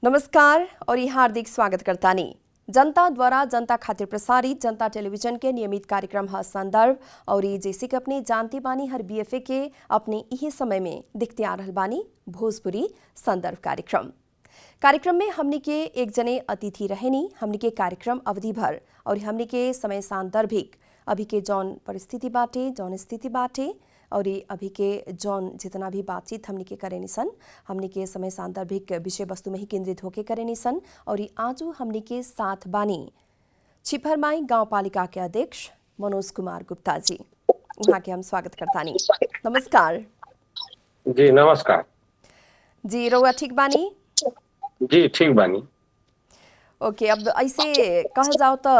नमस्कार और ये हार्दिक स्वागत करतानी। जनता द्वारा जनता खातिर प्रसारित जनता टेलीविजन के नियमित कार्यक्रम है संदर्भ और ये जैसे कि अपने जानती बानी हर बीएफए के अपने यही समय में दिखते आ रहल बानी भोजपुरी संदर्भ कार्यक्रम में हमने के एक जने अतिथि रहेनी हमने के कार्यक्रम अवधि भर और हमने के समय सांदर्भिक अभी के जौन परिस्थिति बाटे जौन स्थिति बाटे और ये अभी के जौन जितना भी बातचीत हमने के करेनी सन हमने के समय सांदर्भिक विषय वस्तु में ही केंद्रित होके करेनी सन और ये आजू हमने के साथ बानी छिपरमाई गांव पालिका के अध्यक्ष मनोज कुमार गुप्ता जी, वहाँ के हम स्वागत करतानी। नमस्कार जी। नमस्कार जी। रउआ ठीक बानी? जी ठीक बानी। ओके, अब ऐसे कहल जाओ तो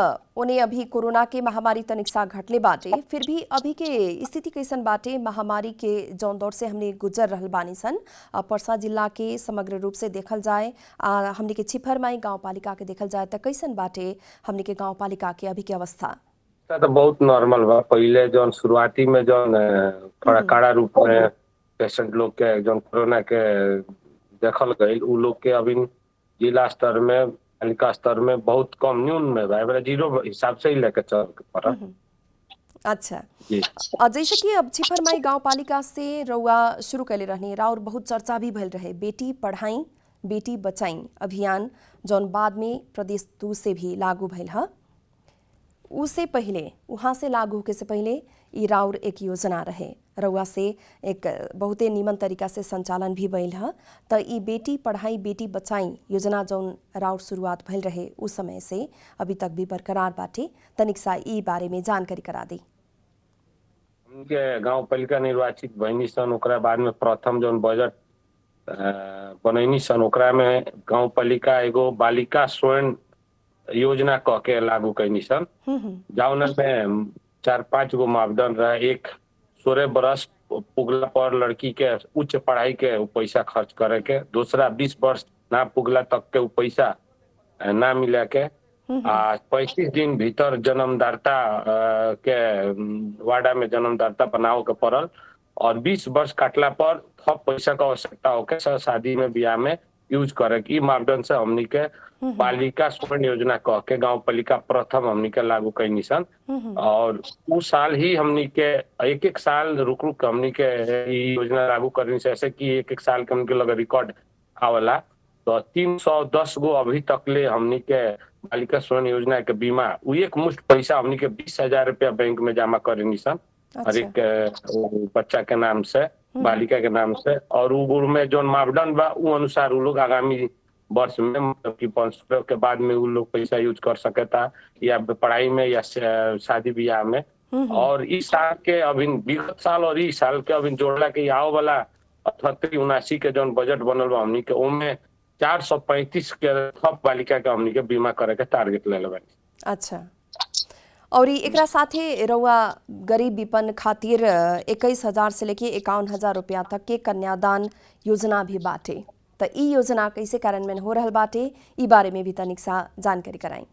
उन्हें अभी कोरोना के महामारी तनिक सा घटले बाटे, फिर भी अभी के स्थिति कैसन बाटे? महामारी के जौन दौर से हमने गुजर रहल बानी सन पर्सा जिला के समग्र रूप से देखल जाए हमने के छिपरमाई गांव पालिका के देखल जाए तो कैसन बाटे हमने के गांव पालिका के अभी के अवस्था? तो बहुत नॉर्मल बा। पहले जौन शुरुआती में जौन थोड़ा कड़ा रूप में पेशेंट लोग के जौन कोरोना के देखल गई उ लोग के अभी जिला स्तर में पालिका स्तर में बहुत कम न्यून में बा, जीरो हिसाब से ही लेके चल पड़ा। अच्छा जी। जैसे कि अब छिपरमाई गांव पालिका से रउआ शुरू कैले रहनी और बहुत चर्चा भी भइल रहे बेटी पढ़ाई बेटी बचाई अभियान जौन बाद में प्रदेश 2 से भी लागू भइल है। उससे पहले वहाँ से लागू होके से पहले ई राउर एक योजना रहे रउआ से एक बहुते नीमन तरीका से संचालन भी भइल है। तो ई बेटी पढ़ाई बेटी बचाई योजना जौन राउर शुरुआत भइल रहे उस समय से अभी तक भी बरकरार बाटे, तनिक सा ई बारे में जानकारी करा दी। उनके गांव पालिका निर्वाचित भइनी सन ओकरा बाद में प्रथम जौन बजट बनैनी सन ओकरा में गांव पालिका एगो बालिका स्वर्ण योजना कह के लागू कैनी सन, जौन में 4-5 गो मापदंड रहे। एक 16 बरस पुगला पर लड़की के उच्च पढ़ाई के पैसा खर्च करे के, दूसरा 20 वर्ष ना पुगला तक के पैसा ना मिले के, 35 दिन भीतर जन्मदाता के वार्डा में जन्मदाता बनाओ के पड़ल और 20 वर्ष काटला पर थप पैसा का आवश्यकता होके शादी में ब्याह में यूज करे के। मापदंड से हमनी के बालिका स्वर्ण योजना कह के गांव पालिका प्रथम हमनी के लागू कैनी सन और उस साल ही हमनी के एक साल रुक रुक हमनी के योजना लागू करनी से ऐसे कि एक साल के हमनी के लगे रिकॉर्ड आवला। तो 310 गो अभी तक ले हमनी के बालिका स्वर्ण योजना के बीमा उ एक मुश्त पैसा हमनी के 20,000 रुपया बैंक में जमा करनी सन हर एक बच्चा के नाम से बालिका के नाम से। और उ में जो मापदंड बा उ अनुसार उ लोग आगामी वर्ष में मतलब कि 5 के बाद में उ लोग पैसा यूज कर सकता या पढ़ाई में या शादी ब्याह में। और इस साल के अभी विगत साल और इस साल के अभी जोड़ला के आओ वाला 78-79 के जौन बजट बनल बा हमनी के ओमे 435 के थप बालिका के हमनी के बीमा करे के टारगेट ले लेबा। अच्छा, और एकरा साथे रउआ गरीब विपन्न खातिर 21,000 से लेके 51,000 रुपया तक के कन्यादान योजना भी बाटे। तो ई योजना कैसे कार्यान्वयन हो रहल बाटे ई बारे में भी तनिक सा जानकारी कराई।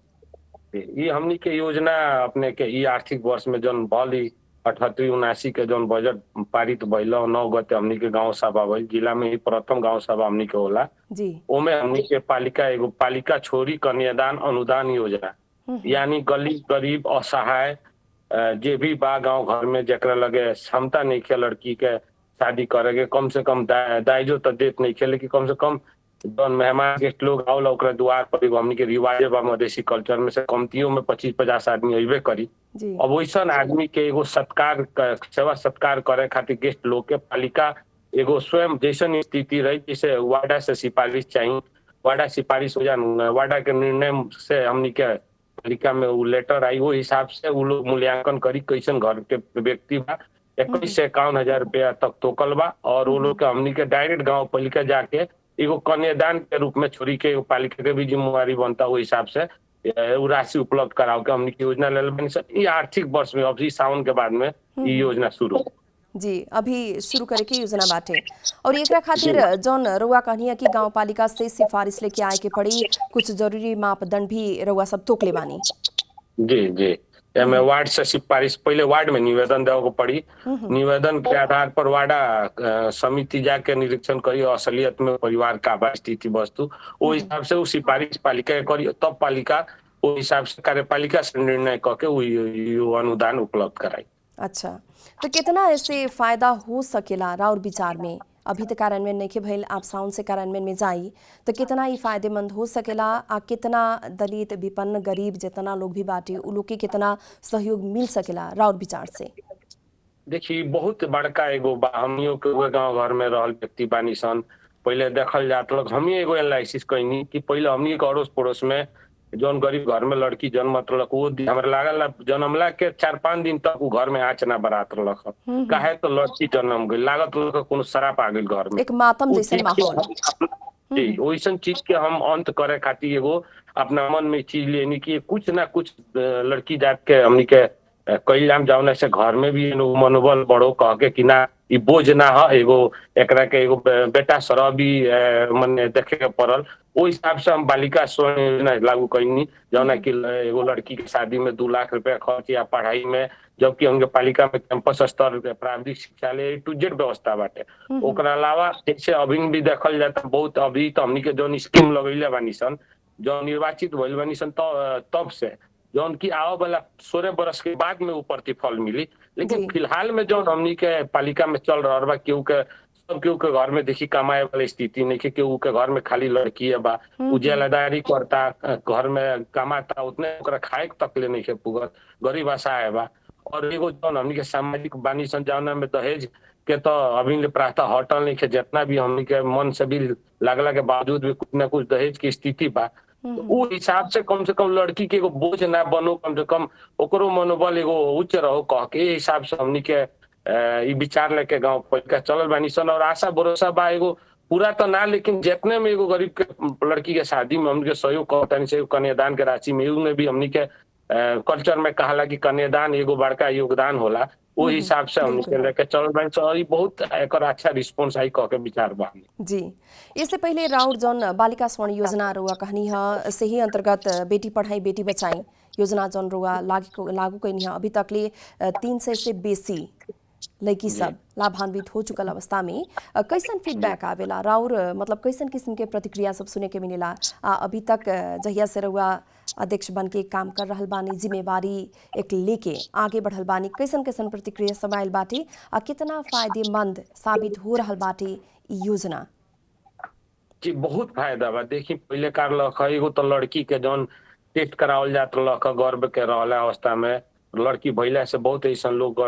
ये हमनी के योजना अपने के ई आर्थिक वर्ष में जौन भली 78-79 के जौन बजट पारित भइल 9 गते हमनी के गांव सभा भइल, जिला में ही प्रथम गांव सभा हमनी के होला जी। ओमे हमनी के पालिका एगो पालिका छोरी कन्यादान अनुदान योजना यानी गरीब असहाय जे भी बा गांव घर में जेकरा लगे क्षमता नहीं खे लड़की के शादी करे के, कम से कम दाइजो तो देत नहीं खे लेकिन कम से कम जौन मेहमान गेस्ट लोग आवला ओकरा द्वार पर हमनी के रिवाज बा मधेसी कल्चर में से कमतियों में 25-50 आदमी अइबे करी। अब वैसन आदमी के एगो सत्कार सेवा सत्कार करे खातिर गेस्ट लोग के पालिका एगो स्वयं जैसन स्थिति रही जैसे वार्डा से सिफारिश चाहिए, वार्डा सिफारिश हो जाए वार्डा के निर्णय से हमनी के पालिका में वो लेटर आई वो हिसाब से वो लोग मूल्यांकन करी कैसन घर के व्यक्ति बा 21 से 51,000 रुपया तक तोकल बा और वो लोग के हमनी के डायरेक्ट गांव पालिका जाके एगो कन्यादान के रूप में छोरी के पालिका के भी जिम्मेवारी बनता वो हिसाब से वो राशि उपलब्ध कराओ के हमनी की योजना ले बनी सर। ये आर्थिक वर्ष में अभी सावन के बाद में ये योजना शुरू जी अभी शुरू करे की योजना बाटे। और एकरा खातिर जौन रउआ कहनी कि गांव पालिका से सिफारिश लेके आए के पड़ी, कुछ जरूरी मापदंड भी रउआ सब तोकले बानी। जी जी एमे वार्ड से सिफारिश पहले वार्ड में निवेदन देवे को पड़ी। निवेदन के आधार पर वार्डा समिति जाके निरीक्षण करी असलियत में परिवार का बा स्थिति वस्तु, वो हिसाब से वो सिफारिश पालिका के करी, तब पालिका वो हिसाब से कार्यपालिका से निर्णय करके वो अनुदान उपलब्ध कराई। अच्छा, तो कितना ऐसे फायदा हो सकेला राउर विचार में? अभी तो कार्यान्वयन नहीं भइल, आप साउंड से कार्यान्वयन में जाई तो कितना ही फायदेमंद हो सकेला? आ कितना दलित विपन्न गरीब जितना लोग भी बाटे उ लोग के कितना सहयोग मिल सकेला राउर विचार से? देखिए बहुत बड़का एगो हमनियों के गांव घर में रहल व्यक्ति बानी सन, पहले देखल जात लोग हम एगो एनालिसिस कैनी कि पहले हमनी के अड़ोस पड़ोस में जौन गरीब घर में लड़की जन्मत रहलक वो हमरा लागल जन्मला के 4-5 दिन तक वो घर में आँच ना बरात रहलक। काहे तो लड़की जन्म गई, लागत रहलक कोनो शराब आ गई घर में, एक मातम जैसे माहौल। जी वैसन चीज के हम अंत करे खातिर एगो अपना मन में चीज लेनी कि कुछ ना कुछ लड़की जात के हमनी के कई जाम जाओ से घर में भी मनोबल बढ़ो कह के कि ना ई बोझ ना है, एगो एकरा के एगो बेटा शराबी मने देखे के पड़ल। वो हिसाब से हम बालिका स्वर्ण योजना लागू कैनी, जौना कि एगो लड़की के शादी में 2 लाख रुपया खर्च या पढ़ाई में, जबकि हमके पालिका में कैंपस स्तर प्राविधिक शिक्षालय टू जेड व्यवस्था बाटे। ओकरा अलावा जैसे अभी भी देखल जाता बहुत अभी तो हमनी के जौन स्कीम लगैले बानी सन, जौन निर्वाचित भइल बानी सन तब से जौन की आवे वाला 16 बरस के बाद में वो प्रतिफल मिली। लेकिन फिलहाल में जौन हमनी के पालिका में चल रहा बा केहू के सब केहू के घर में देखी कमाए वाला स्थिति नहीं, केहू के घर में खाली लड़की है बा, उजियादारी करता घर में कमाता उतने ओकरा खाए तक ले नहीं के पुगत, गरीब असहाय बा। और एगो जौन हमनी के सामाजिक बानी सन जौना में दहेज के तो अभी ले प्रायः हटल नहीं के, जितना भी हमनी के मन से भी लागला के बावजूद भी कुछ न कुछ दहेज की स्थिति बा। तो वो हिसाब से कम लड़की के एगो बोझ ना बनो, कम से कम ओकरो मनोबल एगो उच्च रहो कह के हिसाब से हमनी के ई विचार लेके गांव पालिका चलल बानी सन। और आशा भरोसा बा एगो पूरा तो ना लेकिन जितने में एगो गरीब के लड़की के शादी में हमनी के सहयोग करतानी से कन्यादान के राशि में में भी हमनी के कल्चर में कहाला कि कन्यादान एगो बड़का योगदान होला, वो हिसाब से हम लेके चल रहे हैं। बहुत एक अच्छा रिस्पॉन्स आई कह के विचार बा जी। इससे पहले राउर जौन बालिका स्वर्ण योजना रुआ कहनी है से ही अंतर्गत बेटी पढ़ाई बेटी बचाई योजना जौन रुआ लागू कैनी है, अभी तक ले 300 से बेसी लड़की सब लाभान्वित हो चुकल अवस्था में कैसन फीडबैक आवेला राउर, मतलब कैसन किस्म के प्रतिक्रिया सब सुने के मिलेला? अभी तक जहिया से रुआ अध्यक्ष बन के काम कर रहल बानी, जिम्मेवारी एक लेके आगे बढ़ल बानी, कैसन कैसन प्रतिक्रिया सब आयल बाटे आ कितना फायदेमंद साबित हो रहल बाटे ई योजना? जी बहुत फायदा बा। देखी पहले कार एगो तो लड़की के जौन टेस्ट करावल जात गर्भ के रहला अवस्था में लड़की भैला से बहुत ऐसा लोग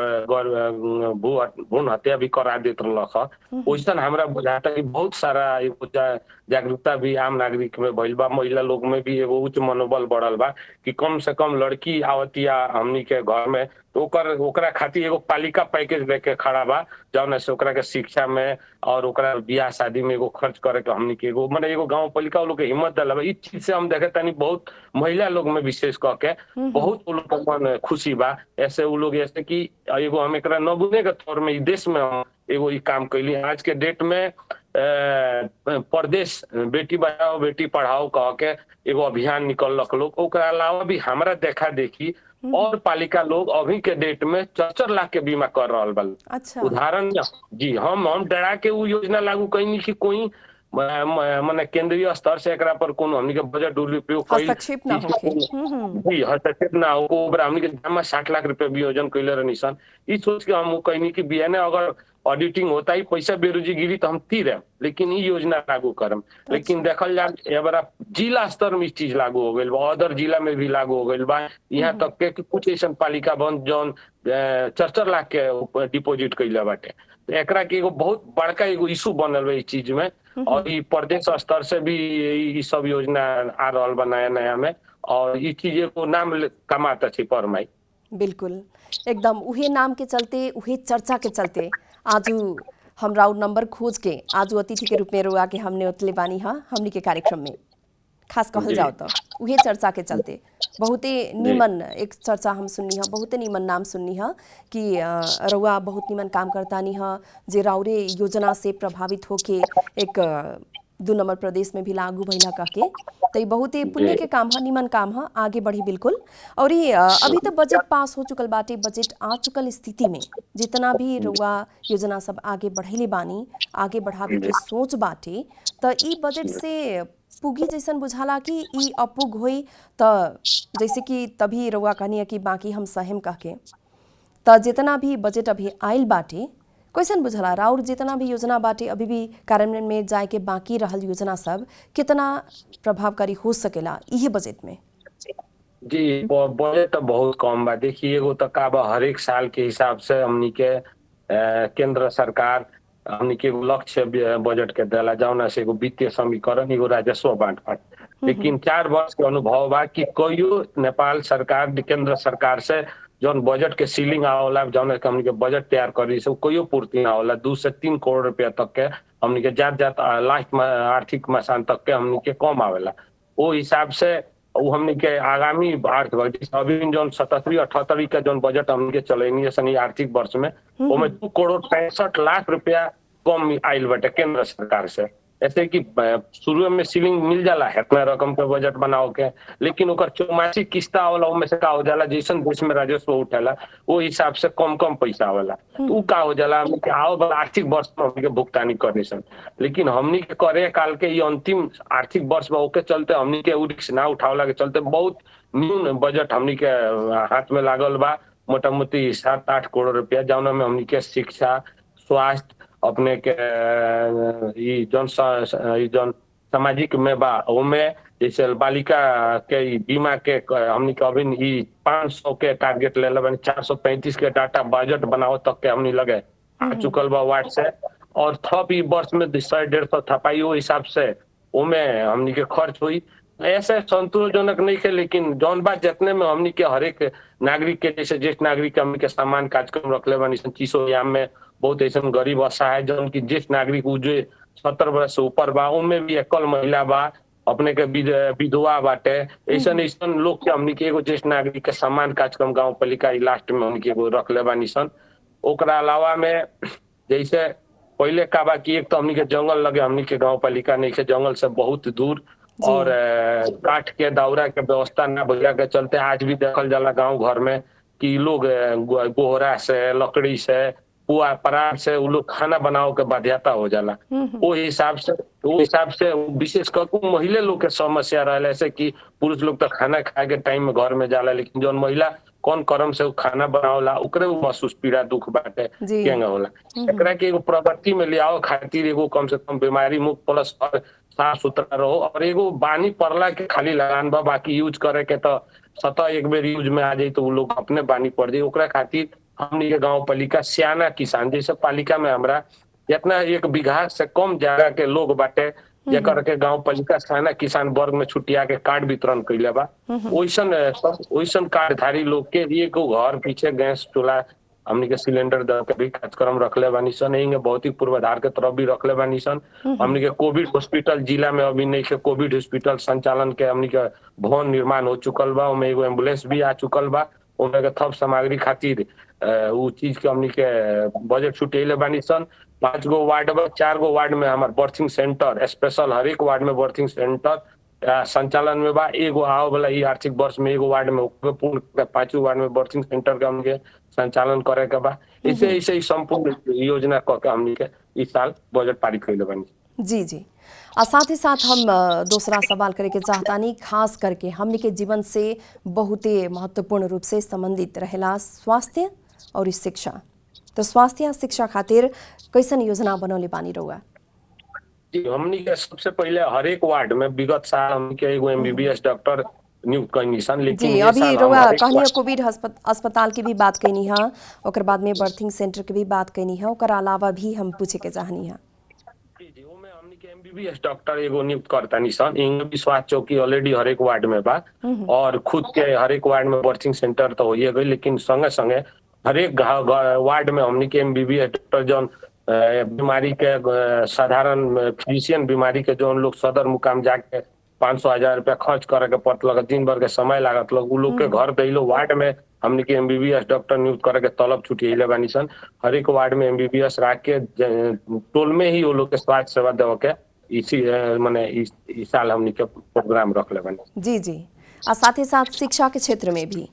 भ्रूण हत्या भी करा देत रहलक। वैसन हमरा बुझाता कि बहुत सारा जागरूकता भी आम नागरिक में भइल बा, महिला लोग में भी एगो उच्च मनोबल बढ़ल बा कि कम से कम लड़की आवतिया हमनी के घर में तो ओकरा खातिर एगो पालिका पैकेज लेके खड़ा बा, जौन से ओकरा के शिक्षा में और ओकरा बियाह शादी में एगो खर्च करे के हमनी के एगो माने एगो गांव पालिका लोग के हिम्मत दिला बा। इस चीज से हम देखे तानी बहुत महिला लोग में विशेष करके बहुत लोग को मन खुशी बा। ऐसे वो लोग ऐसे कि एगो हम एकरा नमूने के तौर में देश में हम एगो ई काम कैली। आज के डेट में प्रदेश बेटी बचाओ बेटी पढ़ाओ कह के एगो अभियान निकलक लोग। ओकरा अलावा भी हमरा देखा देखी और पालिका लोग अभी के डेट में 4-4 लाख के बीमा कर रहा बा। अच्छा। उदाहरण जी हम डरा के वो योजना लागू कैनी कि कोई माने केंद्रीय स्तर से एकरा पर कोनो हमनी के बजट दुरुपयोग हस्तक्षेप ना होखे जी हस्तक्षेप ना हो हमनी के जमा 60 लाख रुपया वियोजन कैले रहनी सन। ई सोच के हम कहनी कि बियाने अगर ऑडिटिंग होता ही पैसा बेरोजगारी तो हम तीर लेकिन ई योजना लागू करम। लेकिन देखल जाए एबारा जिला स्तर में इस चीज लागू हो गई बा, अदर जिला में भी लागू हो गई बा। यहाँ तक के कुछ ऐसा पालिका बन जौन 4-4 लाख के डिपोजिट कैले बाटे। एकरा के एगो बहुत बड़का एगो इशू बनल बा इस चीज में। और ये प्रदेश स्तर से भी ये सब योजना आ रहा बा नया नया में और ये चीज को नाम कमाता छे परमाई। बिल्कुल एकदम उहे नाम के चलते उहे चर्चा के चलते आजू हम राउर नंबर खोज के आजू अतिथि के रूप में रुआ के हमने उतले बानी हा हमनी के कार्यक्रम में खास कहल जाओ तो उहे चर्चा के चलते बहुते नीमन एक चर्चा हम सुननी है, बहुते नीमन नाम सुननी है कि रउआ बहुत नीमन काम करता नी है जे राउरे योजना से प्रभावित होके एक दो नंबर प्रदेश में भी लागू भइला कह के। तो ये बहुत ही पुण्य के काम है, निमन काम है, आगे बढ़ी बिल्कुल। और ये अभी तो बजट पास हो चुकल बाटे, बजट आ चुकल स्थिति में जितना भी रउआ योजना सब आगे बढ़ैले बानी, आगे बढ़ावे के सोच बाटे, तो ई बजट से पुगी जैसन बुझाला कि ई अपुग होई। तो जैसे कि तभी रउआ कहनी है कि बाकी हम सहेम कह के, तो जितना भी बजट अभी आयल बाटे कैसन बुझला राउर, जितना भी योजना बाटे अभी भी कार्यान्वयन में जाए के बाकी रहल योजना सब कितना प्रभावकारी हो सकेला यही बजट में? जी बजट तो बहुत कम बा। देखिए एगो तो का बा, हर एक साल के हिसाब से हमनी के केंद्र सरकार हमनी के एगो लक्ष्य बजट के देला, जौना से एगो वित्तीय समीकरण, एगो राजस्व बांटफाट। लेकिन 4 वर्ष के अनुभव बा कि कईयो नेपाल सरकार केंद्र सरकार से जौन बजट के सीलिंग आवला, जौन हमनी के बजट तैयार करी से कईयो पूर्ति ना होला। 2 से 3 करोड़ रुपया तक के हमनी के जात लास्ट आर्थिक मसान तक के हमनी के कम आवेला। वो हिसाब से वो हमनी के आगामी आर्थिक बजट अभी जौन 77-78 का जौन बजट हमनी के चलेनी है सनी आर्थिक वर्ष में, उसमें 2 करोड़ 65 लाख रुपया कम आयल बाटे केंद्र सरकार से। ऐसे कि शुरू में सीलिंग मिल जाला है इतना रकम के बजट बनाओ के, लेकिन ओकर 84 किस्ता आवला, उनमें से का हो जाला जैसन देश में राजस्व उठेला वो हिसाब से कम कम पैसा आवेला। तो उ का हो जाला हमनी के आओ वाला आर्थिक वर्ष में हमनी के भुगतानी करनी सन। लेकिन हमनी के करे काल के ये अंतिम आर्थिक वर्ष में ओके चलते हमनी के रिस्क ना उठावला के चलते बहुत न्यून बजट हमनी के हाथ में लागल बा। मोटा मोटी 7-8 करोड़ रुपया, जौन में हमनी के शिक्षा, स्वास्थ्य, अपने के जौन सामाजिक में बा ओमे जैसे बालिका के बीमा के हमनी के अभी 500 के टारगेट ले लेबन, 435 के डाटा बजट बनाओ तक के हमनी लगे आ चुकल बा वार्ड से। और थप ई वर्ष में 100-150 थपाई वो हिसाब से ओमे हमनी के खर्च हुई। ऐसे संतोषजनक नहीं है, लेकिन जौन बात जितने में हमनी के हर एक नागरिक के जैसे ज्येष्ठ नागरिक के हमनी के सामान कार्यक्रम रखले बानी सन। चीसोयाम में बहुत ऐसा गरीब असहाय जौन की ज्येष्ठ नागरिक जो 70 वर्ष से ऊपर बा, उनमें भी एकल महिला बा, अपने के विधवा बाटे, ऐसा लोग के हमनी के एगो ज्येष्ठ नागरिक के सम्मान कार्यक्रम गाँव पालिका लास्ट में हमनी के एगो रखले बानी सन। ओकरा अलावा में जैसे पहले का बा कि एक तो हमनी के जंगल लगे, हमनी के गाँव पालिका नहीं के जंगल से बहुत दूर, और काठ के दौरा के व्यवस्था न भइला के चलते आज भी देखल जाला गांव घर में कि लोग गोहरा से, लकड़ी से, पुआ परार से वो लोग खाना बनाओ के बाध्यता हो जाला। वो हिसाब से विशेष कर महिला लोग के समस्या रहा, ऐसे कि पुरुष लोग तो खाना खाए के टाइम में घर में जाला, लेकिन जो महिला कौन कर्म से खाना बनावला ओकरे महसूस पीड़ा दुख बाटे केंगा होला। एकरा के एगो प्रगति में ले आओ खातिर एगो कम से कम बीमारी मुक्त प्लस साफ सुथरा रहो, और एगो बानी पड़ला के खाली लगान बा, बाकी यूज करे के तो सतह एक बेर यूज में आ जाए तो वो लोग अपने बानी पड़ जाए। ओकरा खातिर हमनी के गाँव पालिका सियाना किसान जैसे पालिका में हमरा जितना 1 बीघा से कम जगह के लोग बाटे जेकर के गाँव पालिका सियाना किसान वर्ग में छुटिया के कार्ड वितरण कैले बा। वैसन कार्डधारी लोग के एगो घर पीछे गैस चूल्हा हमनी के सिलेंडर दे के भी कार्यक्रम रखले बानी सन। यही भौतिक पूर्वाधार के तरफ भी रखले बानी सन। हमनी के कोविड हॉस्पिटल जिला में अभी नहीं के कोविड हॉस्पिटल संचालन के हमनी के भवन निर्माण हो चुकल बा, उनमें एगो एम्बुलेंस भी आ चुकल बा। उनमें के थप सामग्री खातिर वो चीज के हमनी के बजट छुटेले बानी सन। 5 गो वार्ड में 4 गो वार्ड में हमार बर्थिंग सेंटर स्पेशल, हर एक वार्ड में बर्थिंग सेंटर संचालन में बा। एगो आओ वाला ये आर्थिक वर्ष में एगो वार्ड में पूर्ण 5 वार्ड में बर्थिंग सेंटर का हमके संचालन करे के बा। ऐसे संपूर्ण योजना के हमनी के इस साल बजट पारित कैले बानी। जी जी। और साथ ही साथ हम दूसरा सवाल करे के चाहतानी, खास करके हमनी के जीवन से बहुत ही महत्वपूर्ण रूप से संबंधित रहेला स्वास्थ्य और शिक्षा। तो स्वास्थ्य या शिक्षा खातिर कैसन योजना बनौले बानी रहुआ? जी हमनी के सबसे पहले हर एक वार्ड में विगत साल हमनी के एगो MBBS डॉक्टर नियुक्त करनी सन। लेकिन जी अभी रहुआ कहनी कोविड अस्पताल की भी बात कैनी है, ओकर बाद में बर्थिंग सेंटर की भी बात कैनी है, ओकर अलावा भी हम पूछे के चाहनी है। जी ओमे हमनी के MBBS डॉक्टर एगो नियुक्त करतानी सन। इंग भी स्वास्थ्य चौकी ऑलरेडी हर एक वार्ड में बा, और खुद के हर एक वार्ड में बर्थिंग सेंटर तो होइए गई, लेकिन संगे संगे हर एक वार्ड में हमनी के MBBS डॉक्टर जौन बीमारी के साधारण फिजिशियन बीमारी के जो लोग सदर मुकाम जाके 500,000 रुपया खर्च करे के पड़त लगा, दिन भर के समय लागत लग, उ लोग के घर गइलो वार्ड में हमनी के MBBS डॉक्टर नियुक्त करे के तलब छुटिएले बानी सन। हर एक वार्ड में MBBS रख के टोल में ही वो लोग के स्वास्थ्य सेवा देवे के इसी माने इस साल हमनी के प्रोग्राम रखले बानी। जी जी। और साथ ही साथ शिक्षा के क्षेत्र में भी।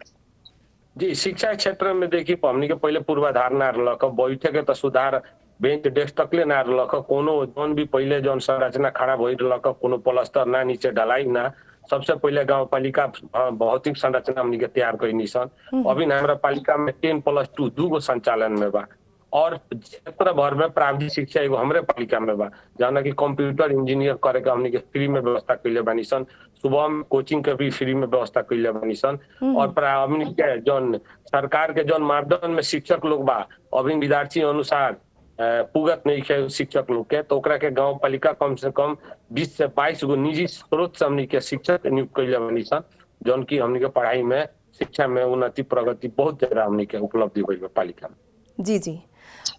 जी, शिक्षा क्षेत्र में देखिए हमनी के पहले पूर्वाधार ना रहलक, बैठे के तो सुधार बेंच डेस्क तकले ना रहलक, कोनो जौन भी पहले जौन संरचना खड़ा भइल रहलक, कोनो प्लास्टर ना, नीचे ढलाई ना, सबसे पहले गांव पालिका भौतिक संरचना हमनी के तैयार कईनी सन। अभी ना हमरा पालिका में 10+2 2 संचालन में बा, और क्षेत्र भर में प्राविधिक शिक्षा एगो हमरे पालिका में बा, जौना कि कंप्यूटर इंजीनियर करे के हमनी के फ्री में व्यवस्था कइले बानी सन। सुबह में कोचिंग के भी फ्री में व्यवस्था कइले बानी सन। और हमनी के जौन सरकार के जौन मापदंड में शिक्षक लोग बा, अभी विद्यार्थी अनुसार पुगत नहीं है शिक्षक लोग के, तो ओकरा के गांव पालिका कम से कम 20 से 22 गो निजी स्रोत से हमनी के शिक्षक नियुक्त कइले बानी सन, जौन की हमनी के पढ़ाई में, शिक्षा में उन्नति प्रगति बहुत ज्यादा हमनी के उपलब्धि हुई बा पालिका में। जी जी।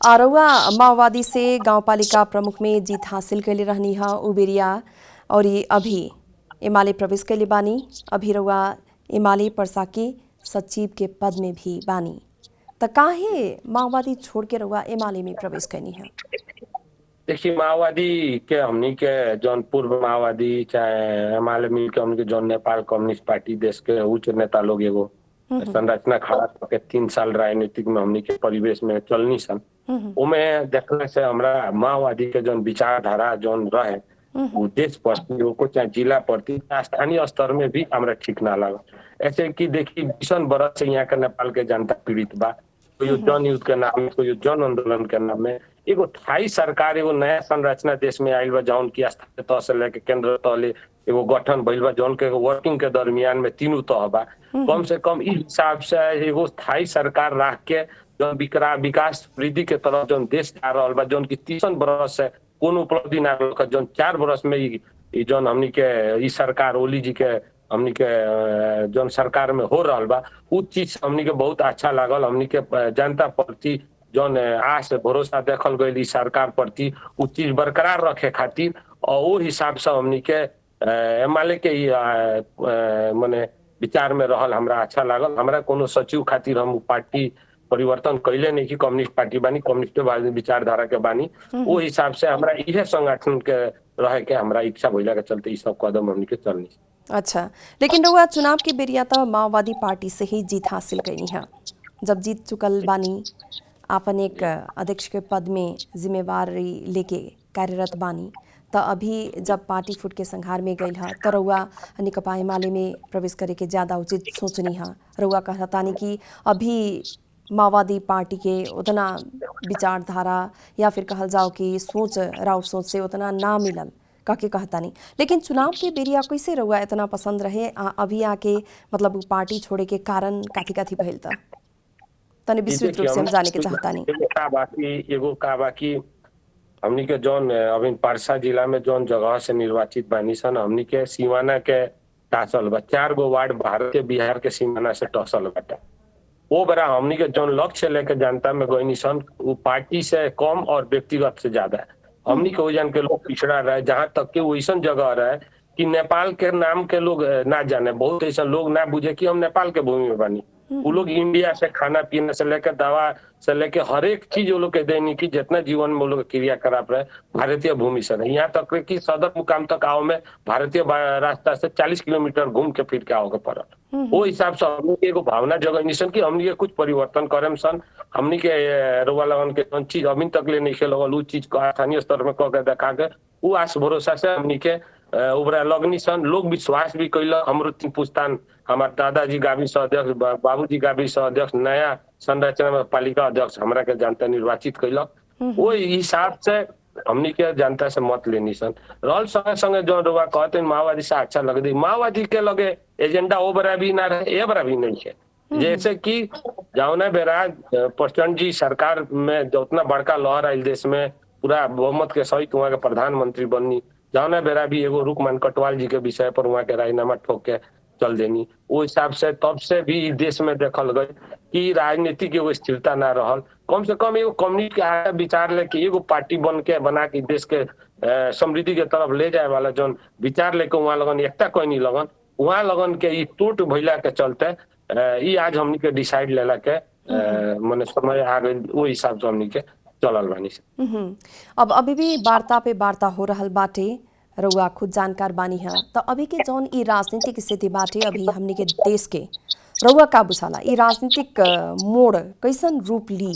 आरौआ माओवादी से गांव पालिका प्रमुख में जीत हासिल कैले रहनी है उबेरिया, और ये अभी एमाले प्रवेश कैले बानी। अभी रउआ एमाले पर्सा के सचिव के पद में भी बानी, त काहे माओवादी छोड़ के रउआ एमाले में प्रवेश कैनी है? देखिए, माओवादी के हमनी के जौन पूर्व माओवादी चाहे एमाले मिल के हमनी के जौन नेपाल कम्युनिस्ट पार्टी देश के उच्च नेता लोग एगो संरचना खड़ा करके 3 साल राजनीतिक में हमनी के परिवेश में चलनी सन, उमे देखने से हमरा माओवादी के जौन विचारधारा जौन रहे देश प्रति को चाहे जिला प्रति स्थानीय स्तर में भी हमरा ठीक ना लगा। ऐसे कि देखिए 20 बरस से यहाँ के नेपाल के जनता पीड़ित बा, कोई जन युद्ध के नाम में, कोई जन आंदोलन के नाम में, एगो स्थायी सरकार एगो नया संरचना देश में आयल बा, जौन की स्थानीय तह से लेके केंद्र तह ले एगो गठन भइल बा, जौन के वर्किंग के दरमियान में 3 तह बा। कम से कम इस हिसाब से एगो स्थायी सरकार रख के जौन विकास वृद्धि के तरफ जौन देश जा रहा बा, जौन की 30 बरस से कौन उपलब्धि ना रखा, जौन 4 बरस में जौन हमनी के सरकार ओली जी के हमनी के जौन सरकार में हो रहा बा, उ चीज हमनी के बहुत अच्छा लागल। हमनी के जनता प्रति जौन आस भरोसा देखल गई इस सरकार प्रति, उ चीज बरकरार रखे खातिर, और वो हिसाब से हमनी के एमएलए के माने विचार में रहल हमरा अच्छा लागल। हमरा कोनो सचिव खातिर हम पार्टी परिवर्तन कैले नहीं कि कम्युनिस्ट पार्टी बानी, कम्युनिस्ट विचारधारा के बानी, वो हिसाब से हमरा इहे संगठन के रहे के हमरा इच्छा भइला के चलते ई सब कदम हमनी के चलनी। अच्छा, लेकिन रउआ चुनाव के बेरिया तो माओवादी पार्टी से ही जीत हासिल करनी है। जब जीत चुकल बानी, आपन एक अध्यक्ष के पद में जिम्मेवारी लेके कार्यरत बानी, तो अभी जब पार्टी फुट के संघार में गई है तो रउआ नेकपा एमाले में प्रवेश करे के ज़्यादा उचित सोचनी है। रउआ कहतानी कि अभी माओवादी पार्टी के उतना विचारधारा या फिर कहल जाओ कि सोच राउर सोच से उतना ना मिलल काके कहता नहीं, लेकिन चुनाव के बेरिया कैसे रहुआ इतना पसंद रहे अभी आके, मतलब पार्टी छोड़े के कारण काथी काथी भइल था तने विस्तृत रूप से हम जाने के चाहता नहीं। एगो का बाकी हमनी के जौन अभी परसा जिला में जौन जगह से निर्वाचित बानी सन, हमनी के सीमाना के टासल बा, 4 गो वार्ड भारतीय बिहार के सीमाना से टसल बाटे। वो बड़ा हमनी के जौन लक्ष्य लेके जनता में गईनी सन, वो पार्टी से कम और व्यक्तिगत से ज्यादा है। हमनी के वजन के लोग पिछड़ा रहे, जहां तक के वो ऐसा जगह रहे कि नेपाल के नाम के लोग ना जाने, बहुत ऐसा लोग ना बुझे कि हम नेपाल के भूमि में बानी। वो लोग इंडिया से खाना पीने से लेकर दवा से लेकर हर एक चीज वो लोग के देनी की जितना जीवन में वो लोग क्रियाकलाप रहे भारतीय भूमि से रहे। यहाँ तक कि सदर मुकाम तक आओ में भारतीय रास्ता से 40 किलोमीटर घूम के फिर के आओ के पड़ल। वो हिसाब से हमनी के एगो भावना जगह सन कि हमनी के कुछ परिवर्तन करे सन। हमनी के रोवा लगन के चीज अभी तक ले नहीं खेल, उ चीज को स्थानीय स्तर में कह के देखा के वो आस भरोसा से हमनी के उबरा लगनी सन। लोग विश्वास भी कैल, हमरो 3 पुस्तान हमार दादाजी गाविस अध्यक्ष, बाबूजी गाविस अध्यक्ष, नया संरचना में पालिका अध्यक्ष हमरा के जनता निर्वाचित कैलक। वो हिसाब से हमनी के जनता से मत लेनी सन। रहल संगे संगे जो रुआ कहते माओवादी से अच्छा लग दी, माओवादी के लगे एजेंडा ओ बरा भी ना रहे, ए बरा भी नहीं है। जैसे कि जौना बेरा प्रचंड जी सरकार में उतना बड़का लहर आयल देश में, पूरा बहुमत के सहित वहाँ के प्रधानमंत्री बननी, जौना बेरा भी एगो रुकमान कटवाल जी के विषय पर वहाँ के राजीनामा ठोक के चल देनी। वो हिसाब से तब से भी देश में देखल गई कि राजनीतिक एगो स्थिरता ना रहल। कम से कम एगो कम्युनिटी के विचार लेके एगो पार्टी बना के देश के समृद्धि के तरफ ले जाए वाला जौन विचार लेके वहाँ लगन एकता कोई नहीं लगन, वहाँ लगन के ई टूट भइला के चलते ई आज हमनी के डिसाइड लेला के माने समय आ गई, वो हिसाब से हमनी के चलल बानी सन। अब अभी भी वार्ता पे वार्ता हो रहल बाटे, रउआ खुद जानकार बानी है। तो अभी के जौन ई राजनीतिक स्थिति बाटे अभी हमनी के देश के, रउआ का बुझाला ई राजनीतिक मोड़ कैसन रूप ली?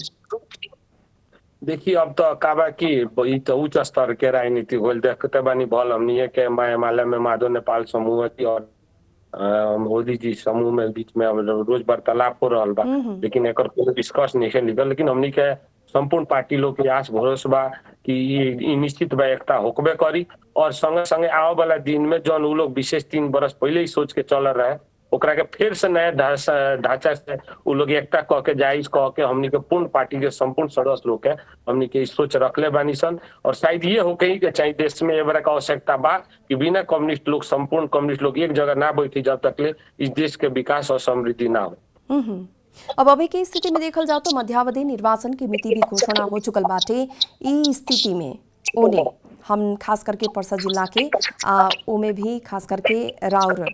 देखिए अब तो काबा की ई तो उच्च स्तर के राजनीति होल देखते बानी भल हमनी के मायामाला में माधव नेपाल समूह की और मोदी जी समूह में बीच में अब रोज वार्तालाप हो रहल बा, लेकिन एकर कोनो डिस्कस नहीं निकल। लेकिन हमनी के संपूर्ण पार्टी लोग के आस भरोसा बा कि ई निश्चित बा एकता होकबे करी। और संगे संगे आवे वाला दिन में जौन उ लोग विशेष 3 बरस पहले ही सोच के चल रहे ओकरा के फिर से नया ढांचा से उ लोग एकता कह के जायज कह के हमनी के पूर्ण पार्टी के संपूर्ण सदस्य लोग के हमनी के सोच रखले बानी सन। और शायद ये हो कहीं के चाहिए देश में एवरा का आवश्यकता बा कि बिना कम्युनिस्ट लोग, संपूर्ण कम्युनिस्ट लोग एक जगह ना बैठी जब तक ले इस देश के विकास और समृद्धि ना हो। अब अभी की स्थिति में देखल जाओ तो मध्यावधि निर्वाचन की मिति भी घोषणा हो चुकल बाटे। ई स्थिति में ओने हम खास करके परसा जिला के ओमे भी खास करके राउर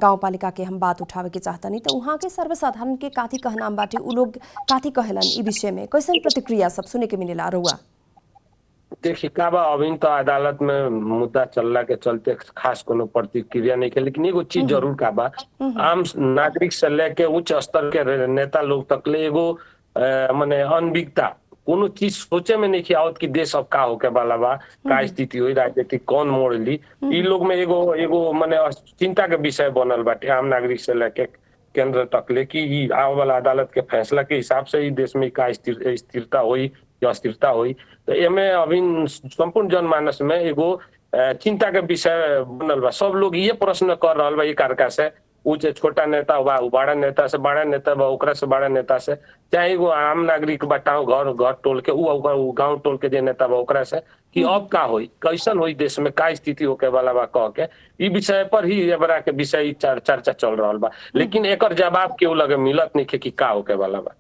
गांव पालिका के हम बात उठावे के चाहतनी, तो वहाँ के सर्वसाधारण के काथी कहनाम बाटे, उ लोग काथी कहलन ई विषय में, कैसन प्रतिक्रिया सब सुने के मिलेला रउआ? देखिए का बा अभी तो अदालत में मुद्दा चलला के चलते खास कोनो प्रतिक्रिया नहीं के, लेकिन एगो चीज जरूर का बा आम नागरिक से लेके उच्च स्तर के नेता लोग तक ले एगो माने अनभिज्ञता कोनो चीज सोचे में नहीं आवत कि देश अब का होके वाला बा, का स्थिति हुई, राजनीतिक कौन मोड़ ली। ई लोग में एगो माने चिंता के विषय बनल बाटे आम नागरिक से लेके केंद्र तक ले कि ई आवे वाला अदालत के फैसला के हिसाब से ही देश में का स्थिरता हुई या अस्थिरता हुई। तो एमे अभी संपूर्ण जनमानस में एगो चिंता के विषय बनल बा। सब लोग ये प्रश्न कर रहल बा, ये कारका से ऊंचे छोटा नेता बा, बड़ा नेता से बड़ा नेता बा, ओकरा से बड़ा नेता से, चाहे एगो आम नागरिक बाटाओ घर टोल के उ गांव टोल के जे नेता बा ओकरा से कि अब का होई, कैसन होई, देश में का स्थिति होके वाला बा कह के ई विषय पर ही एबरा के विषय चर्चा चल रहल बा। लेकिन एकर जवाब केहू लगे मिलत नहीं कि का होके वाला बा।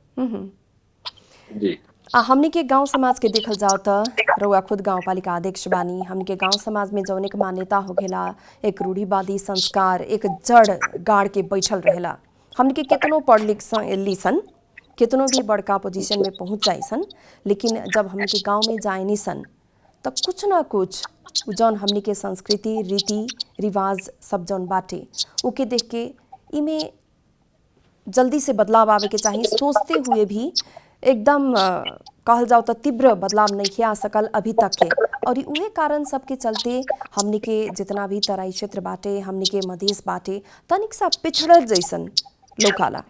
जी हमनी के गांव समाज के देखल जाओ तो रउआ खुद गांव पालिका अध्यक्ष बानी। हमनी के गांव समाज में जौन एक मान्यता होखेला, एक रूढ़िवादी संस्कार एक जड़ गाड़ के बैठल रहेला। हमनी के कितनो पढ़ लिख लीसन, कितनो भी बड़का पोजीशन में पहुंच जाइसन, लेकिन जब हमनी के गांव में जाए सन तो कुछ ना कुछ जौन हमनी के संस्कृति रीति रिवाज सब जौन बाटे ओके देख के इमे जल्दी से बदलाव आवे के चाहिए। सोचते हुए भी एकदम कहल जाओ तो तीव्र बदलाव नहीं आ सकल अभी तक के, और उहे कारण सबके चलते हमनी के जितना भी तराई क्षेत्र बाटे, हमनी के मधेश बाटे, तनिक सा पिछड़ल जैसन लोकाला।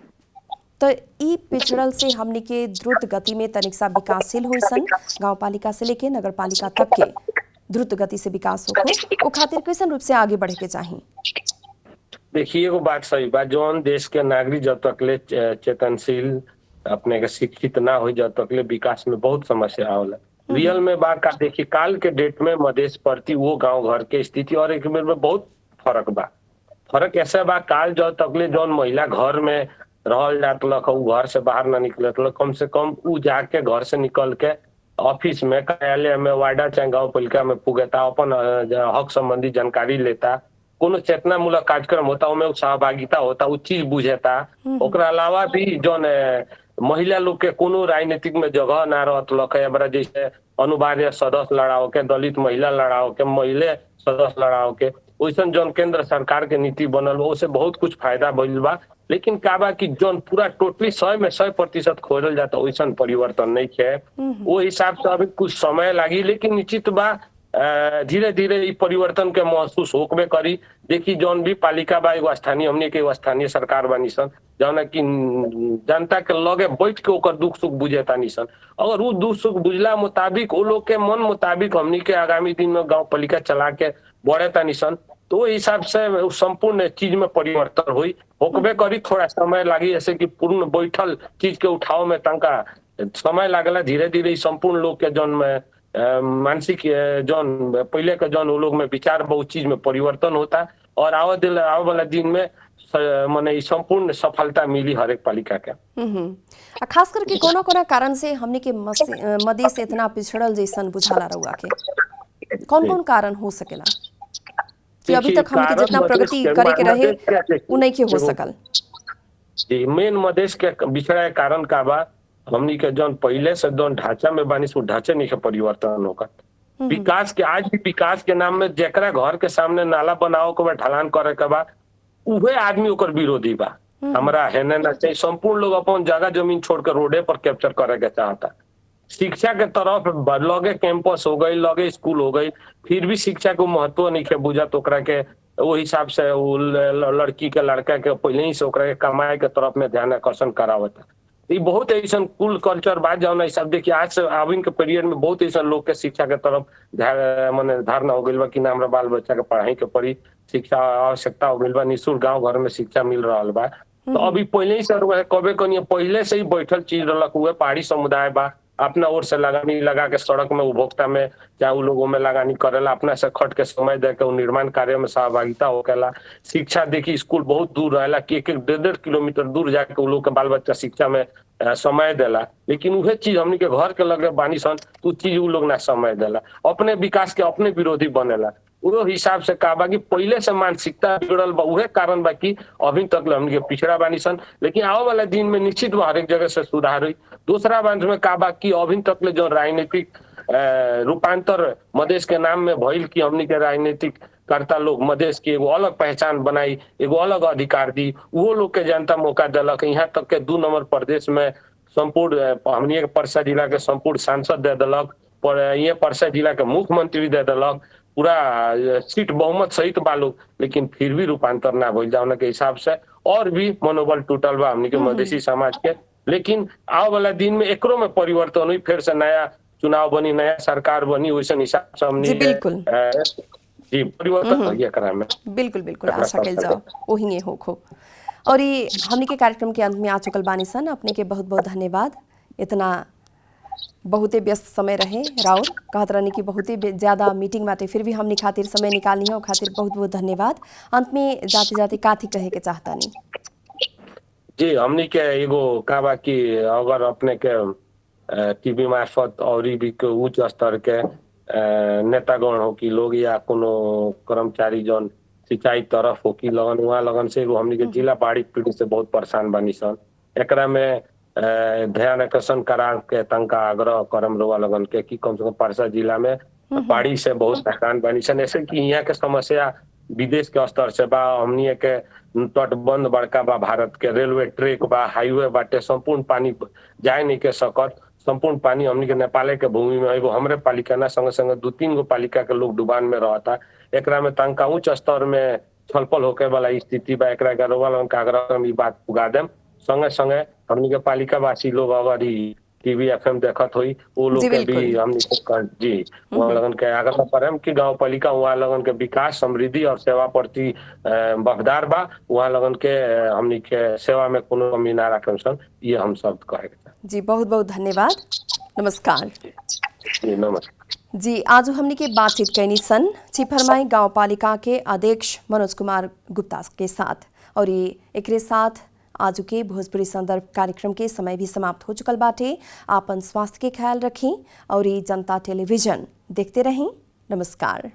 तो ई पिछड़ल से हमनी के द्रुत गति में तनिक सा विकासशील होइसन, गांव पालिका से लेके नगर पालिका तक के द्रुत गति से विकास हो खातिर कैसन रूप से आगे बढ़े के चाहिए? देखिए एगो बात सही बा, जौन देश के नागरिक जब तक ले चेतनशील अपने के शिक्षित ना हो जब तक ले विकास में बहुत समस्या होला। रियल में बात का देखिए काल के डेट में मधेश प्रति वो गांव घर के स्थिति और एक में बहुत फर्क बा। फर्क ऐसे बा, काल जब तक ले जौन महिला घर में रहल जात लक घर से बाहर ना निकलत लक, कम से कम उ जाके घर से निकल के ऑफिस में, कार्यालय में, वार्डा चाहे गाँव पालिका में पुगेता, अपन हक संबंधी जानकारी लेता, कोनो चेतनामूलक कार्यक्रम होता उनमें सहभागिता होता, उ चीज बुझेता। ओकरा अलावा भी जौन महिला लोग के कोनो राजनीतिक में जगह ना रहत लक है, जैसे अनुवार्य सदस्य लड़ाओ के, दलित महिला लड़ाओ के, महिला सदस्य लड़ाओ के, वैसन जौन केंद्र सरकार के नीति बनल बा उससे बहुत कुछ फायदा भइल बा। लेकिन का बा कि जौन पूरा टोटली 100 में 100% खोजल जाता वैसन परिवर्तन नहीं है। वो हिसाब से अभी कुछ समय लागी, लेकिन निश्चित बा धीरे धीरे परिवर्तन के महसूस होकबे करी। देखी जौन भी पालिका बा एगो स्थानीय, हमने के एगो स्थानीय सरकार बानी सन जौन की जनता के लगे बैठ के ओकर दुख सुख बुझेतानी सन। अगर वो दुख सुख बुझला मुताबिक वो लोग के मन मुताबिक हमनी के आगामी दिन में गाँव पालिका चला के बढ़ेतानी सन, तो वो हिसाब से संपूर्ण चीज में परिवर्तन हुई होकबे करी। थोड़ा समय लागी, ऐसे कि पूर्ण बैठल चीज के उठाव में तंका समय लागला। धीरे धीरे संपूर्ण लोग के जौन में मानसिक जौन पहले के जौन वो लोग में विचार बहुत चीज में परिवर्तन होता, और आवे वाला दिन में माने संपूर्ण सफलता मिली हर एक पालिका के। खास करके कोना कारण से हमने के मधेश इतना पिछड़ल जैसन बुझाला रहुआ के, कौन कारण हो सकेला कि अभी तक हमने जितना प्रगति करे के रहे उ नहीं के हो सकल? जी मेन मधेश के बिछड़ा कारण का बा हमनी के जौन पहले से जौन ढांचा में बानी सो ढांचे नहीं के परिवर्तन होगा। विकास के आज भी विकास के नाम में जेकरा घर के सामने नाला बनाओ के बा, ढलान करे के बा, उहे आदमी ओकर विरोधी बा। हमरा हेने ना चाहिए, संपूर्ण लोग अपन जगह जमीन छोड़ के रोडे पर कैप्चर करे के चाहता। शिक्षा के तरफ लगे कैंपस हो गई, लगे स्कूल हो गई, फिर भी शिक्षा को महत्व नहीं के बुझा, तो ओकरा के वो हिसाब से वो लड़की के लड़का के पहले ही से ओकरा के कमाए के तरफ में ध्यान आकर्षण करावता। ये बहुत ऐसा कुल कल्चर बात जौन है सब देखिए, आज से आविन के पीरियड में बहुत ऐसा लोग के शिक्षा के तरफ माने धारणा हो गई बा कि ना हमरा बाल बच्चा के पढ़ाई के पड़ी, शिक्षा आवश्यकता हो गई बा, निःशुल्क गाँव घर में शिक्षा मिल रहा बा। तो अभी पहले ही से कबे कनिए पहले से ही बैठल चीज रलक हुए पहाड़ी समुदाय बा, अपना ओर से लगानी लगा के सड़क में उपभोक्ता में चाहे लोगों में लगानी करेला, अपना से खट के समय दे के निर्माण कार्य में सहभागिता होकेला। शिक्षा देखी स्कूल बहुत दूर रहेला कि 1-1 किलोमीटर दूर जाके वो लोग के बाल बच्चा शिक्षा में समय देला, लेकिन उहे चीज हमनी के घर के लगे बानी सन, उ चीज उ लोग ना समय देला, अपने विकास के अपने विरोधी बनेला। वो हिसाब से का बा कि पहले से मानसिकता बिगड़ल बा, उहे कारण बा कि अभी तक हमनी के पिछड़ा बानी सन, लेकिन आवे वाला दिन में निश्चित हर एक जगह से सुधार हुई। दूसरा बात में का बा कि अभी तक जो राजनीतिक रूपांतर मधेश के नाम में भइल कि हमनी के राजनीतिक कर्ता लोग मधेश की एगो अलग पहचान बनाई, एगो अलग अधिकार दी, वो लोग के जनता मौका दिलक। यहाँ तक के 2 नंबर प्रदेश में संपूर्ण हमनी के परसा जिला के संपूर्ण सांसद दे दिलक, पर ये परसा जिला के मुख्यमंत्री दे दिलक, पूरा सीट बहुमत सहित बालू, लेकिन फिर भी रूपांतर ना भइल जाने के हिसाब से और भी मनोबल टूटल बा हमनी के मधेसी समाज के। लेकिन आवे वाला दिन में एकरो में परिवर्तन हुई, फिर से नया चुनाव बनी, नया सरकार बनी, वैसे हिसाब से हमनी जी बिल्कुल जी परिवर्तन होइए एकरा में। बिल्कुल आशा कल जाओ ओहिंगे हो। और ये हमनी के कार्यक्रम के अंत में आ चुकल बानी सन। अपने के बहुत बहुत धन्यवाद। इतना बहुते व्यस्त समय रहे राउर, कहत रहनी कि बहुते ज्यादा मीटिंग बाटे, फिर भी हमनी खातिर समय निकालनी है, खातिर बहुत बहुत धन्यवाद। अंत में जाते जाते काथी कहे के चाहता नहीं? जी हमनी के एगो का बा कि अगर अपने के टीवी मार्फत और भी के उच्च स्तर के नेतागण हो कि लोग या कोनो कर्मचारी जौन सिंचाई तरफ हो कि लगन वहाँ लगन से एगो हमनी के जिला बाढ़ी पीड़ित से बहुत परेशान बानी सन, एकरा में ध्यान आकर्षण करा के तंका आग्रह करम रोवा लगन के कि कम से कम परसा जिला में बाढ़ी से बहुत हैरान बानी सन। ऐसे कि यहाँ के समस्या विदेश के स्तर से बा, हमनी के तटबंध बड़का बा, भारत के रेलवे ट्रैक बा, हाईवे बाटे, संपूर्ण पानी जाए नहीं के सकत, संपूर्ण पानी हमनी के नेपाले के भूमि में एगो हमरे पालिका ना संगे संगे 2-3 गो पालिका के लोग डुबान में रहता। एकरा में तंका उच्च स्तर में छलफल होके वाला स्थिति बा, एकरा के रोवा लगन के आग्रह में बात पुगा देम। संगे संगे हमनी के पालिका वासी लोग अगर टीवी एफएम देखत हुई वो लोग के भी हमनी जी वहाँ लगन के आग्रह करें कि गांव पालिका वहाँ लगन के विकास, समृद्धि और सेवा प्रति वफादार बा, वहाँ लगन के हमनी के सेवा में कोनो कमी ना रखें सन, ये हम सब कहे। जी बहुत बहुत धन्यवाद। नमस्कार। जी नमस्कार। जी आज हमनी के बातचीत कैनी सन चिफरमाई गाँव पालिका के अध्यक्ष मनोज कुमार गुप्ता के साथ। और ये एक साथ आज के भोजपुरी संदर्भ कार्यक्रम के समय भी समाप्त हो चुकल बाटे। आपन स्वास्थ्य के ख्याल रखें और ये जनता टेलीविजन देखते रहें। नमस्कार।